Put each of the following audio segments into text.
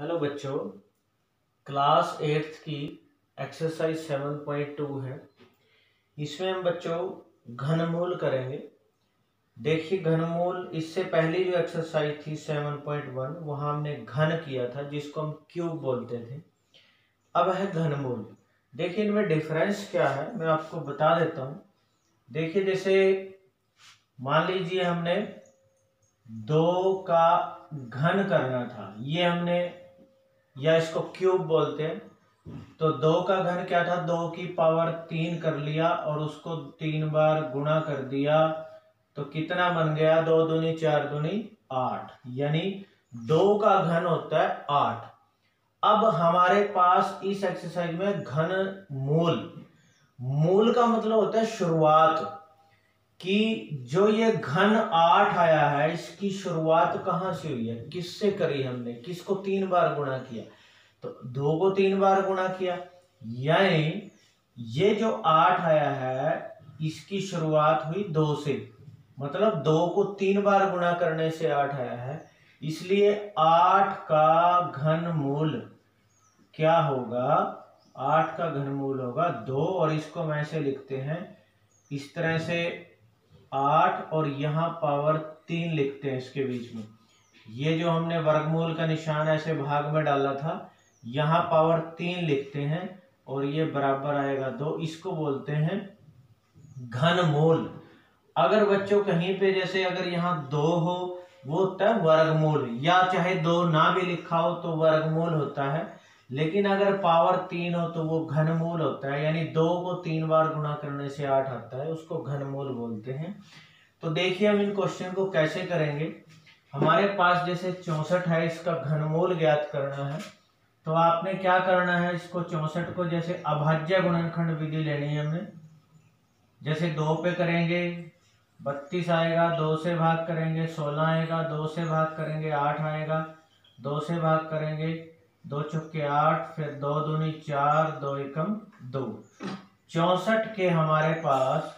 Hello बच्चों, class 8th की exercise 7.2 है। इसमें हम बच्चों घनमूल करेंगे। देखिए घनमूल, इससे पहली जो एक्सरसाइज थी 7.1 वहाँ हमने घन किया था जिसको हम क्यूब बोलते थे। अब है घनमूल। देखिए इनमें डिफरेंस क्या है मैं आपको बता देता हूँ। देखिए जैसे मान लीजिए हमने 2 का घन करना था, ये हमने, या इसको क्यूब बोलते हैं। तो 2 का घन क्या था, 2 की पावर 3 कर लिया और उसको 3 बार गुणा कर दिया तो कितना बन गया, 2 दूनी 4 दूनी 8, यानी 2 का घन होता है 8। अब हमारे पास इस एक्सरसाइज में घन मूल, मूल का मतलब होता है शुरुआत, कि जो ये घन 8 आया है इसकी शुरुआत कहां से हुई है, किससे करी हमने, किसको 3 बार गुणा किया, तो 2 को 3 बार गुणा किया, यानी ये जो 8 आया है इसकी शुरुआत हुई 2 से, मतलब 2 को 3 बार गुणा करने से 8 आया है। इसलिए 8 का घनमूल क्या होगा, 8 का घनमूल होगा 2, और इसको हम ऐसे लिखते हैं इस तरह से 8 और यहाँ पावर 3 लिखते हैं इसके बीच में। ये जो हमने वर्गमूल का निशान ऐसे भाग में डाला था, यहाँ पावर 3 लिखते हैं और ये बराबर आएगा 2, इसको बोलते हैं घनमूल। अगर बच्चों कहीं पे जैसे अगर यहाँ 2 हो वो होता है वर्गमूल, या चाहे 2 ना भी लिखा हो तो वर्गमूल होता है, लेकिन अगर पावर 3 हो तो वो घनमूल होता है, यानी 2 को 3 बार गुणा करने से 8 आता है, उसको घनमूल बोलते हैं। तो देखिए हम इन क्वेश्चन को कैसे करेंगे। हमारे पास जैसे 64 है, इसका घनमूल ज्ञात करना है, तो आपने क्या करना है, इसको 64 को जैसे अभाज्य गुणनखंड विधि लेनी है हमने। जैसे 2 पे करेंगे 32 आएगा, 2 से भाग करेंगे 16 आएगा, 2 से भाग करेंगे 8 आएगा, 2 से भाग करेंगे 2 चौके 8, फिर 2 दूनी 4, 2 एकम 2। 64 के हमारे पास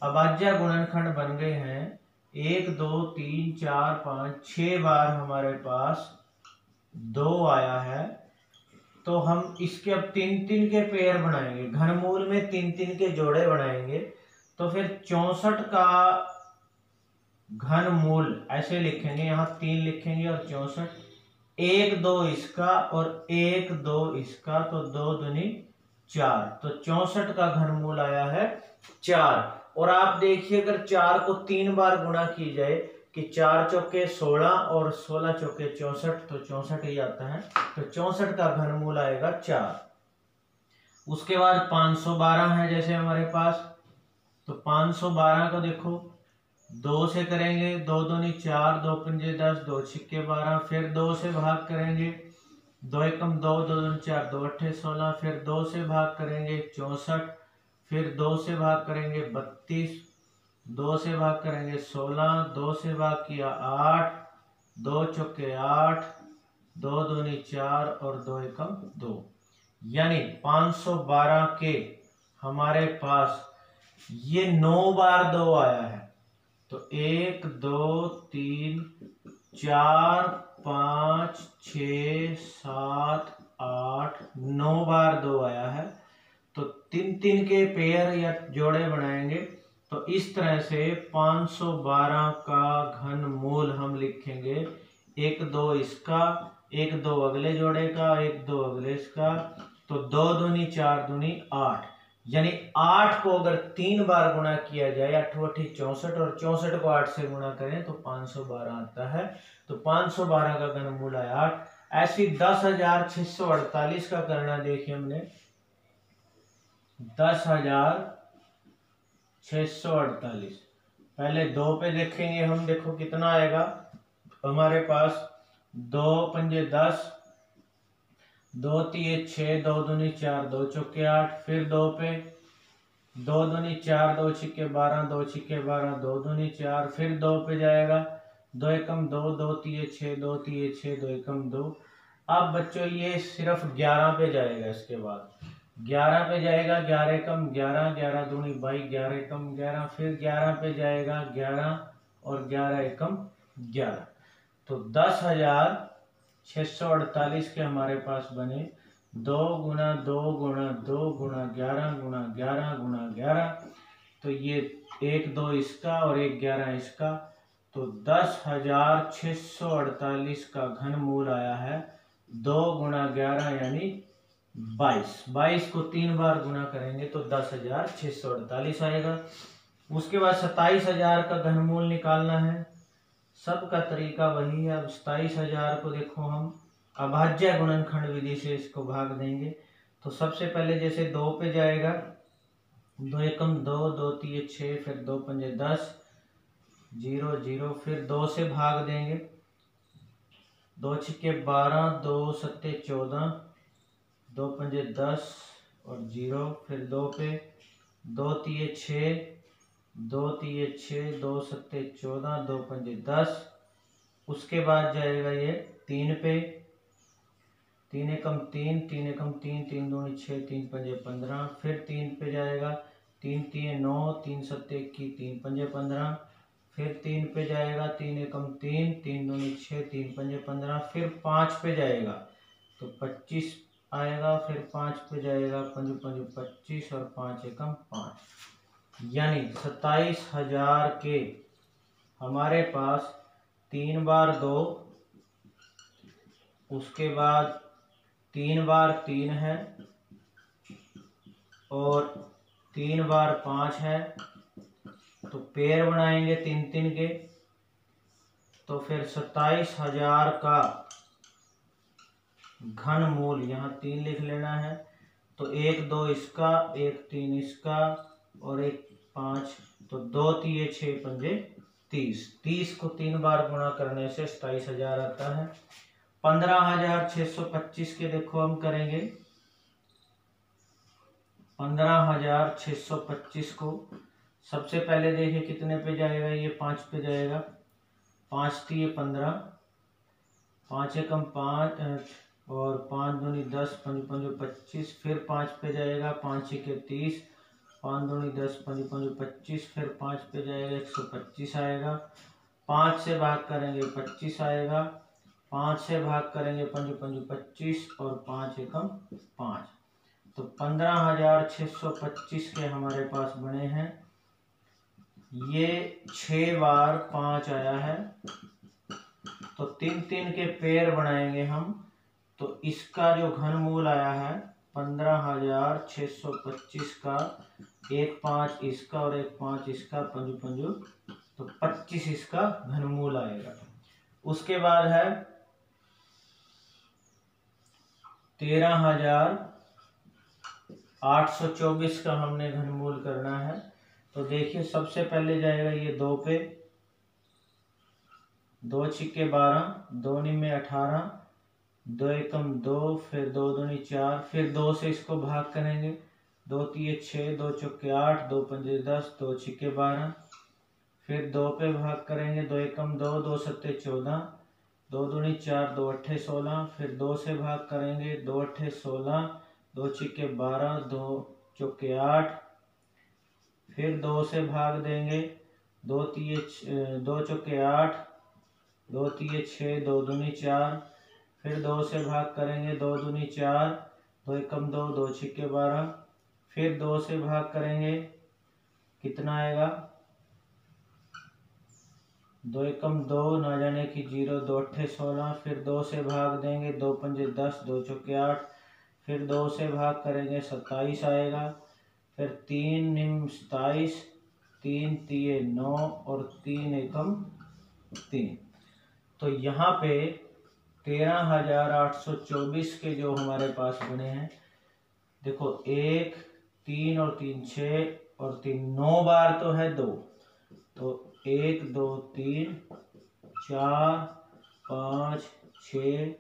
अभाज्य गुणनखंड बन गए हैं 1 2 3 4 5 6 बार हमारे पास 2 आया है। तो हम इसके अब 3-3 के पेयर बनाएंगे, घनमूल में 3-3 के जोड़े बनाएंगे। तो फिर 64 का घनमूल ऐसे लिखेंगे, यहाँ 3 लिखेंगे और 64, 1 2 इसका और 1 2 इसका, तो 2 दूनी 4, तो 64 का घनमूल आया है 4। और आप देखिए अगर 4 को 3 बार गुणा की जाए कि 4 चौके 16 और 16 चौके 64, तो 64 ही आता है, तो 64 का घनमूल आएगा 4। उसके बाद 512 है जैसे हमारे पास, तो 512 को देखो 2 से करेंगे, 2 दूनी 4, 2 पंजे 10, 2 छिक्के 12, फिर 2 से भाग करेंगे 2 एकम 2, 2 दूनी 4, 2 अट्ठे 16, फिर 2 से भाग करेंगे 64, फिर 2 से भाग करेंगे 32, 2 से भाग करेंगे 16, 2 से भाग किया 8, 2 चौके 8, 2 दूनी 4 और 2 एकम 2, यानी 512 के हमारे पास ये 9 बार 2 आया है। तो 1 2 3 4 5 6 7 8 9 बार 2 आया है। तो 3-3 के पेयर या जोड़े बनाएंगे, तो इस तरह से 512 का घनमूल हम लिखेंगे 1 2 इसका, 1 2 अगले जोड़े का, 1 2 अगले इसका, तो 2 दूनी 4 दूनी 8, यानी 8 को अगर 3 बार गुणा किया जाए 8 8 64 और 64 को 8 से गुणा करें तो 512 आता है। तो 512 का घनमूल है 8। ऐसी 10,648 का करना, देखिए हमने 10,648, पहले 2 पे देखेंगे हम, देखो कितना आएगा हमारे पास, 2 पंजे 10, 2 तीय 6, 2 दूनी 4, 2 चौके 8, फिर 2 पे 2 दूनी 4, 2 छिक्के 12, 2 छिक्के 12, 2 दूनी 4, फिर 2 पे जाएगा 2 एकम 2, 2 तीय 6, 2 तीय 6, 2 एकम 2। अब बच्चों ये सिर्फ 11 पे जाएगा, इसके बाद 11 पे जाएगा, 11 एकम 11, 11 दूनी 22, 11 एकम 11, फिर 11 पे जाएगा 11 और 11 एकम 11, तो 10,648 648 के हमारे पास बने 2 गुणा 2 गुणा 2 गुणा 11 गुणा 11 गुणा 11, तो ये 1 2 इसका और 1 11 इसका, तो 10,648 का घनमूल आया है 2 गुणा 11 यानी 22। 22 को 3 बार गुणा करेंगे तो 10,648 आएगा। उसके बाद 27,000 का घनमूल निकालना है। सबका तरीका वही है। अब 27,000 को देखो हम अभाज्य गुणनखंड विधि से इसको भाग देंगे। तो सबसे पहले जैसे 2 पे जाएगा, 2 एकम 2, 2 तिये 6, फिर 2 पंजे 10, 0 0, फिर 2 से भाग देंगे, 2 छिक्के 12, 2 सत्ते 14, 2 पंजे 10 और 0, फिर 2 पे 2 तिये 6, 2 तिये 6, 2 सत्ते 14, 2 पंजे 10। उसके बाद जाएगा ये 3 पे, 3 एकम 3, 3 एकम 3, 3 दूनी 6, 3 पंजे 15, फिर 3 पे जाएगा, 3 तिये 9, 3 सत्ते 21, 3 पंजे 15, फिर 3 पे जाएगा, 3 एकम 3, 3 दूनी 6, 3 पंजे 15, फिर 5 पे जाएगा तो 25 आएगा, फिर 5 पे जाएगा, 5 पंजे 25 और 5 एकम 5, यानी 27,000 के हमारे पास 3 बार 2, उसके बाद 3 बार 3 है और 3 बार 5 है, तो पेयर बनाएंगे 3 3 के, तो फिर 27,000 का घनमूल यहाँ 3 लिख लेना है। तो 1 2 इसका, 1 3 इसका और 1 5, तो 2 तिये 6 पंजे 30। 30 को 3 बार गुणा करने से 27,000 आता है। 15,625 के देखो हम करेंगे। 15,625 को सबसे पहले देखिए कितने पे जाएगा, ये 5 पे जाएगा, 5 तिये 15, 5 एकम 5 और 5 दूनी 10, 5 पंजे 25, फिर 5 पे जाएगा, 5 छिके 30, 5 दूनी 10, 5 पंजे 25, फिर 5 पे जाएगा 125 आएगा, 5 से भाग करेंगे 25 आएगा, 5 से भाग करेंगे 5 पंजे 25 और 5 एकम 5, तो 15,625 के हमारे पास बने हैं। ये 6 बार 5 आया है, तो 3 3 के पेयर बनाएंगे हम, तो इसका जो घनमूल आया है 15,625 का, 1 5 इसका और 1 5 इसका, 5 पंजू तो 25 इसका घनमूल आएगा। उसके बाद है 13,824 का हमने घनमूल करना है। तो देखिए सबसे पहले जाएगा ये 2 पे, 2 छिक्के 12, 2 निमे 18, 2 एकम 2, फिर 2 दूनी 4, फिर 2 से इसको भाग करेंगे, 2 तिये 6, 2 चौके 8, 2 पंजे 10, 2 छिक्के 12, फिर 2 पे भाग करेंगे, 2 एकम 2, 2 सत्ते 14, 2 दूनी 4, 2 अट्ठे 16, फिर 2 से भाग करेंगे, 2 अट्ठे 16, 2 छिक्के 12, 2 चौके 8, फिर 2 से भाग देंगे, 2 चौके 8, 2 तिये 6, 2 दूनी 4, फिर 2 से भाग करेंगे, 2 दूनी 4, 2 एकम 2, 2 छिक्के 12, फिर 2 से भाग करेंगे, कितना आएगा, 2 एकम 2 ना जाने की 0, 2 अट्ठे 16, फिर 2 से भाग देंगे, 2 पंजे 10, 2 चौके 8, फिर 2 से भाग करेंगे 27 आएगा, फिर 3 निम 27, 3 तिये 9 और 3 एकम 3। तो यहाँ पे 13,824 के जो हमारे पास बने हैं, देखो 1 3 और 3 6 और 3 9 बार तो है 2, तो 1 2 3 4 5 6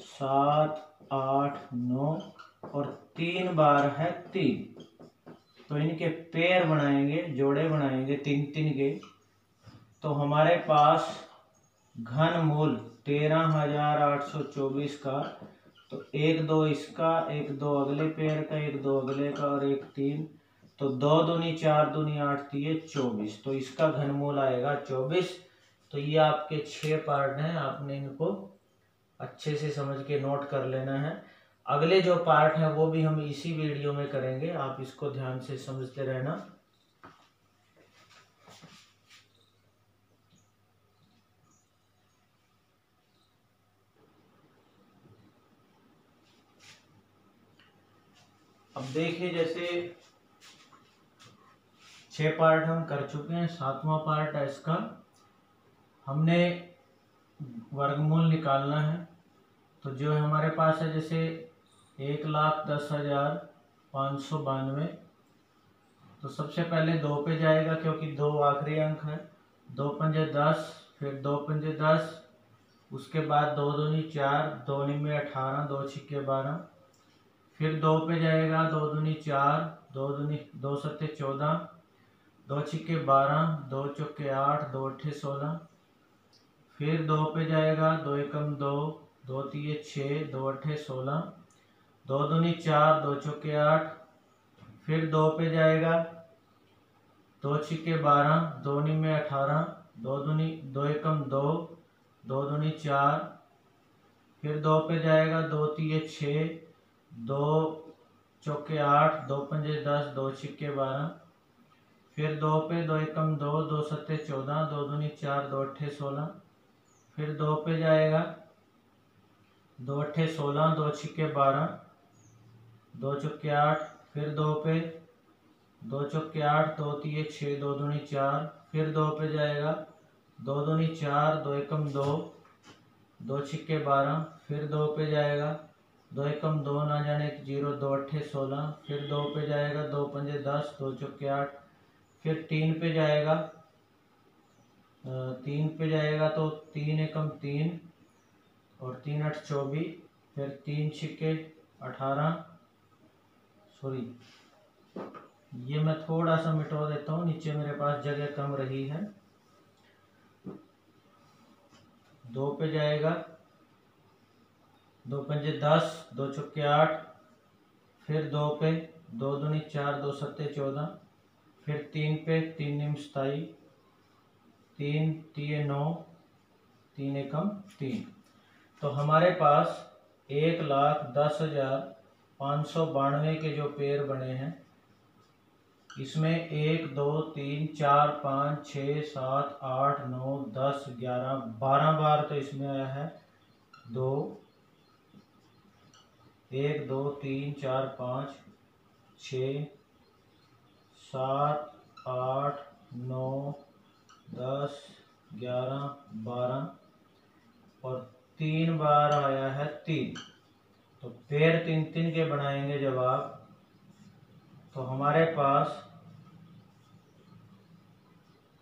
7 8 9 और 3 बार है 3, तो इनके पेयर बनाएंगे, जोड़े बनाएंगे 3 3 के, तो हमारे पास घनमूल 13,824 का, तो 1 2 इसका, 1 2 अगले पेयर का, 1 2 अगले का और 1 3, तो 2 दूनी 4 दूनी 8 तिये 24, तो इसका घनमूल आएगा 24। तो ये आपके 6 पार्ट हैं, आपने इनको अच्छे से समझ के नोट कर लेना है। अगले जो पार्ट है वो भी हम इसी वीडियो में करेंगे, आप इसको ध्यान से समझते रहना। अब देखिए, जैसे 6 पार्ट हम कर चुके हैं, 7वां पार्ट है इसका। हमने वर्गमूल निकालना है। तो जो है हमारे पास है, जैसे 1,10,592, तो सबसे पहले 2 पे जाएगा क्योंकि 2 आखिरी अंक है। 2 पंजे 10, फिर 2 पंजे 10, उसके बाद 2 दूनी 4, 2 निमे 18, 2 छिक्के 12, फिर 2 पे जाएगा, 2 दूनी 4, 2 सत्ते 14, 2 छिक्के 12, 2 चौके 8, 2 अट्ठे 16, फिर 2 पे जाएगा, 2 एकम 2, 2 तीये 6, 2 अट्ठे 16, 2 दूनी 4, 2 चौके 8, फिर 2 पे जाएगा, 2 छिक्के 12, 2 निमे 18, 2 एकम 2, 2 दूनी 4, फिर 2 पे जाएगा, 2 तीये 6, 2 चौके 8, 2 पंजे 10, 2 छिक्के 12, फिर 2 पे 2 एकम 2, 2 सत्ते 14, 2 दूनी 4, 2 अट्ठे 16, फिर 2 पे जाएगा, 2 अट्ठे 16, 2 छिक्के 12, 2 चौके 8, फिर 2 पे 2 चौके 8, 2 तीये 6, 2 दूनी 4, फिर 2 पे जाएगा, 2 दूनी 4, 2 एकम 2, 2 छिक्के 12, फिर 2 पे जाएगा, 2 एकम 2 ना जाने 0, 2 अट्ठे 16, फिर 2 पे जाएगा, 2 पंजे 10, 2 चौके 8, फिर 3 पे जाएगा, 3 पे जाएगा तो 3 एकम 3 और 3 8 24, फिर 3 छिक्के 18, सॉरी ये मैं थोड़ा सा मिटवा देता हूँ, नीचे मेरे पास जगह कम रही है। 2 पे जाएगा, 2 पंजे 10, 2 चौके 8, फिर 2 पे 2 दूनी 4, 2 सत्ते 14, फिर 3 पे 3 निम 27, 3 तीये 9, 3 एकम 3। तो हमारे पास 1,10,592 के जो पेड़ बने हैं, इसमें 1 2 3 4 5 6 7 8 9 10 11 12 बार तो इसमें आया है 2, 1 2 3 4 5 6 7 8 9 10 11 12 और 3 बार आया है 3। तो पेड़ 3 3 के बनाएंगे जब आप, तो हमारे पास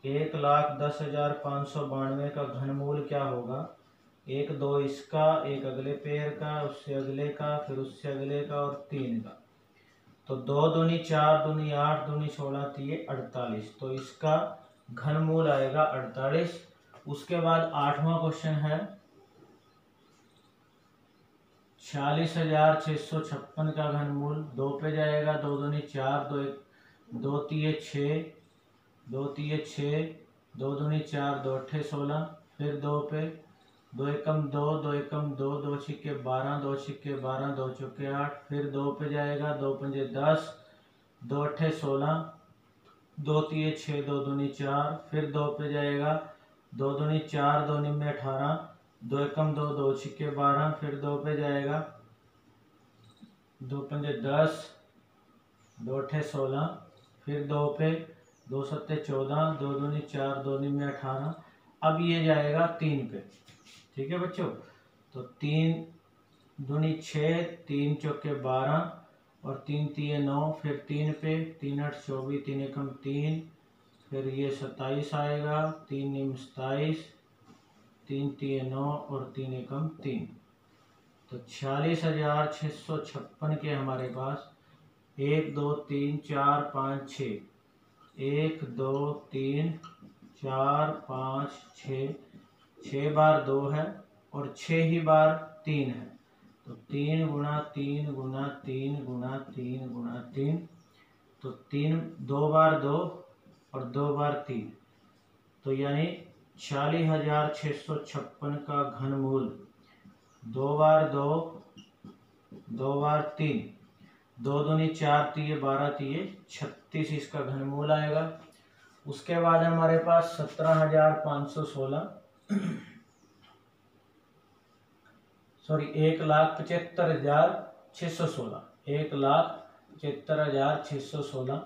1,10,592 का घनमूल क्या होगा, 1 2 इसका, 1 अगले पेड़ का, उससे अगले का, फिर उससे अगले का और 3 का। तो 2 दूनी 4, दूनी 8, दूनी 16, 3 48, तो इसका घनमूल आएगा 48। उसके बाद 8वां क्वेश्चन है 46,656 का घनमूल। 2 पे जाएगा, 2 दूनी 4, 2 तीये 6, 2 तीये 6, 2 दूनी 4, 2 अट्ठे 16, फिर 2 पे 2 एकम 2, 2 एकम 2, 2 छिक्के 12, 2 छिक्के 12, 2 चौके 8, फिर 2 पे जाएगा, 2 पंजे 10, 2 अट्ठे 16, 2 तीये 6, 2 दूनी 4, फिर 2 पे जाएगा, 2 दूनी 4, 2 निम्ने 18, 2 एकम 2, 2 छिक्के 12, फिर 2 पे जाएगा, 2 पंजे 10, 2 अट्ठे 16, फिर 2 पे 2 सत्ते 14, 2 दूनी 4, 2 निम्ने 18। अब ये जाएगा 3 पे, ठीक है बच्चों। तो 3 दूनी 6, 3 चौके 12 और 3 तीये 9, फिर 3 पे 3 8 24, 3 एकम 3, फिर ये 27 आएगा, 3 निम 27, 3 तीये 9 और 3 एकम 3। तो 46,656 के हमारे पास 1 2 3 4 5 6, 1 2 3 4 5 6, 6 बार 2 है और 6 ही बार 3 है। तो 3 गुना 3 गुना 3 गुना 3 गुना 3, तो 3 2 बार 2 और 2 बार 3, तो यानी 46,656 का घनमूल 2 बार 2, 2 बार 3, 2 दूनी 4 तिये 12 तिये 36 इसका घनमूल आएगा। उसके बाद हमारे पास 17,516 सॉरी 1,75,616, 1,75,616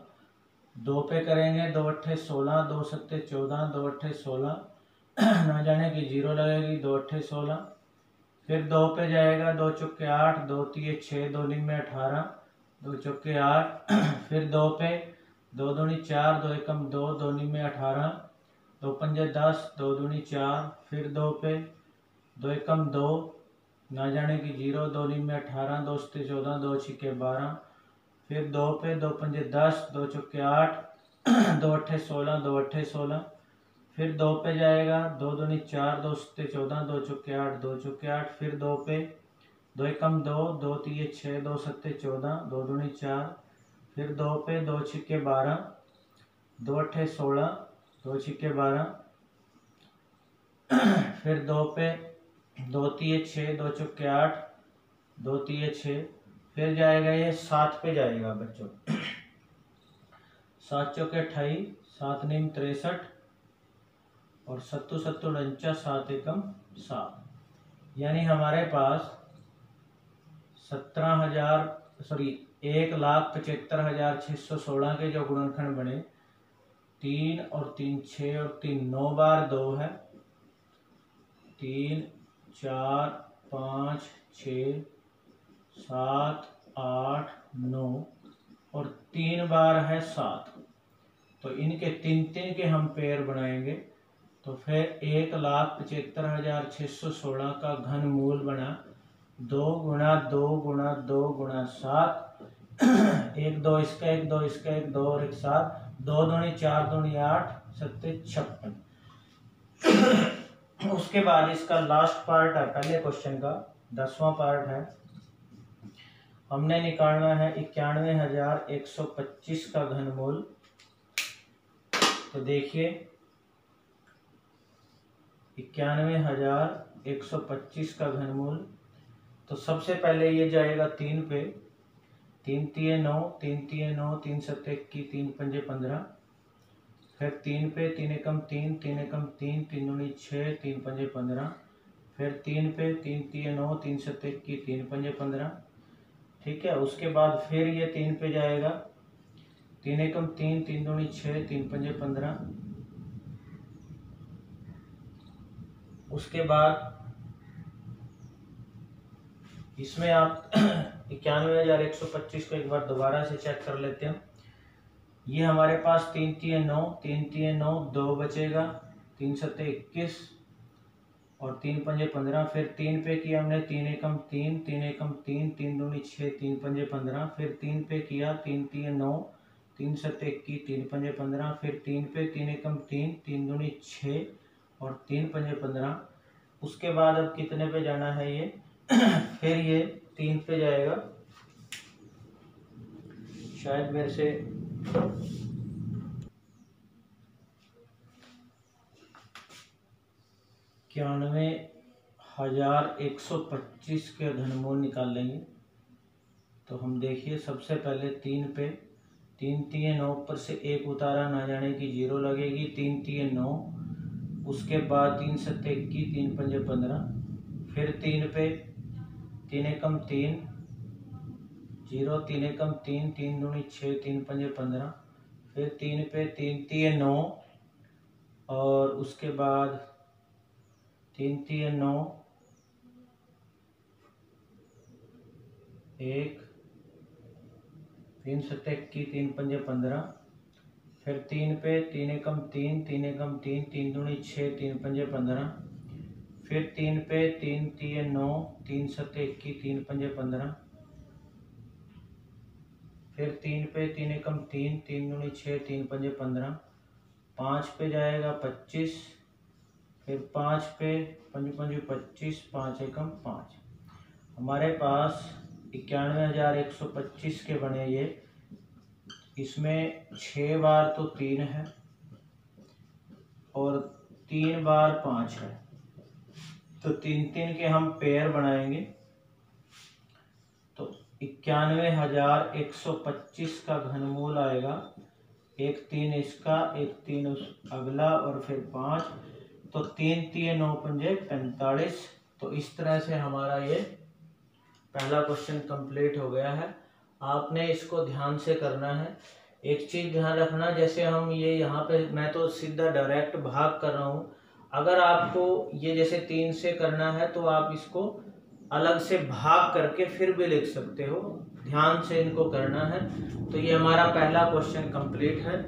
2 पे करेंगे, 2 अट्ठे 16, 2 सत्ते 14, 2 अट्ठे 16 ना जाने की 0 लगेगी, 2 अट्ठे 16, फिर 2 पे जाएगा, 2 चौके 8, 2 तिये 6, 2 निम्मे 18, 2 चौके 8 फिर 2 पे, 2 दूनी 4, 2 एकम 2, 2 निम्मे 18, 2 पंजे 10, 2 दूनी 4, फिर 2 पे, 2 एकम 2 ना जाने की 0, 2 निम्मे 18, 2 सत्ते 14, 2 छिके 12, फिर 2 पे, 2 पंजे 10, 2 चौके 8, 2 अट्ठे 16, 2 अट्ठे 16, फिर 2 पे जाएगा, 2 दूनी 4, 2 सत्ते 14, 2 चौके 8, 2 चौके 8, फिर 2 पे, 2 एकम 2, 2 तिये 6, 2 सत्ते 14, 2 दूनी 4, फिर 2 पे, 2 छिके 12, 2 अट्ठे 16, 2 छिके 12, फिर 2 पे, 2 तिये 6, 2 चौके 8, 2 तिये 6, फिर जाएगा ये 7 पे जाएगा बच्चों 7 चौके 28, 7 निम 63 और 7 7 49, 7 एकम 7, यानी हमारे पास 1,75,616 के जो गुणनखंड बने 3 और 3 6 और 3 9 बार 2 है, 3 4 5 6 7 8 9 और 3 बार है 7, तो इनके 3 के हम पेयर बनाएंगे तो फिर 1,75,616 का घनमूल बना 2 गुणा 2 गुणा 2 गुणा 7, 1 2 इसका 1 2 इसका 1 2 और 1 7, 2 दूनी 4 दूनी 8 सत्ते 56। उसके बाद इसका लास्ट पार्ट है पहले क्वेश्चन का 10वां पार्ट है, हमने निकालना है 91,125 का घनमूल। तो देखिए 91,125 का घनमूल, तो सबसे पहले ये जाएगा 3 पे, 3 तिये 9, 3 तिये 9, 3 सत्ते 21, 3 पंजे 15, फिर 3 पे, 3 एकम 3, 3 एकम 3, 3 दूनी 6, 3 पंजे 15, फिर 3 पे, 3 तिये 9, 3 सत्ते 21, 3 पंजे 15, ठीक है। उसके बाद फिर ये 3 पे जाएगा, 3 एकम 3, 3 दूनी 6, 3 पंजे 15, उसके बाद इसमें आप 91,125 को एक बार दोबारा से चेक कर लेते हैं। ये हमारे पास 3 तिये 9, 3 तिये 9, 2 बचेगा, 3 सत्ते 21 और 3 पंजे 15, फिर 3 पे किया हमने 3 एकम 3, 3 एकम 3, 3 दूनी 6, 3 पंजे 15, फिर 3 पे किया 3 तिये 9, 3 सत्ते 21, 3 पंजे 15, फिर 3 पे 3 एकम 3, 3 दूनी 6 और 3 पंजे 15। उसके बाद अब कितने पे जाना है ये फिर ये 3 पे जाएगा, शायद मेरे से 91,125 के घनमूल निकाल लेंगे। तो हम देखिए सबसे पहले 3 पे, 3 तिये 9 पर से 1 उतारा ना जाने की 0 लगेगी, 3 तिये 9, उसके बाद 3 सत्ते 21, 3 पंजे 15, फिर 3 पे 3 एकम 3 0, 3 एकम 3, 3 दूनी 6, 3 पंजे 15, फिर 3 पे 3 तिये 9 और उसके बाद 3 तिये 9 1, 3 सत्ते 21, 3 पंजे 15, फिर 3 पे 3 एकम 3, 3 एकम 3, 3 दूनी 6, 3 पंजे 15, फिर 3 पे 3 तिये 9, 3 सत्ते 21, 3 पंजे 15, फिर 3 पे 3 एकम 3, 3 दूनी 6, 3 पंजे 15, 5 पे जाएगा 25, फिर 5 पे 5 पंजे 25, 5 एकम 5। हमारे पास 91,125 के बने ये, इसमें 6 बार तो 3 है और 3 बार 5 है, तो 3 के हम पेयर बनाएंगे, तो 91,125 का घनमूल आएगा। 1 3 इसका, 1 3 अगला और फिर 5, तो 3 3 9 पंजे 45। तो इस तरह से हमारा ये पहला क्वेश्चन कंप्लीट हो गया है। आपने इसको ध्यान से करना है। एक चीज ध्यान रखना, जैसे हम ये यहाँ पे मैं तो सीधा डायरेक्ट भाग कर रहा हूँ, अगर आपको ये जैसे 3 से करना है तो आप इसको अलग से भाग करके फिर भी लिख सकते हो। ध्यान से इनको करना है। तो ये हमारा पहला क्वेश्चन कंप्लीट है।